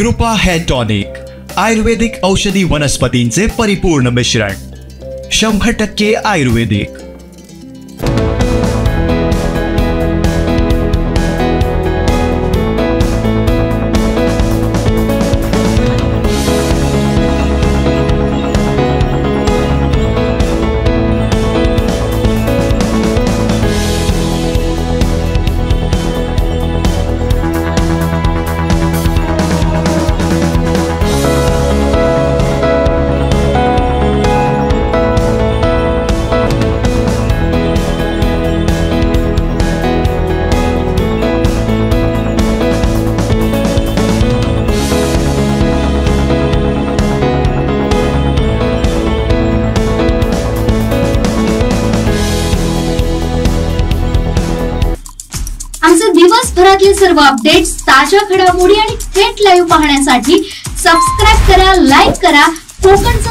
कृपा hair tonic, Ayurvedic औषधी वनस्पतींचे परिपूर्ण मिश्रण, 100% आयुर्वेदिक। दिवसभरातले सर्व अपडेट्स, ताज्या घडामोडी आणि थेट लाईव्ह पाहण्यासाठी सबस्क्राइब करा, लाईक करा कोकणसद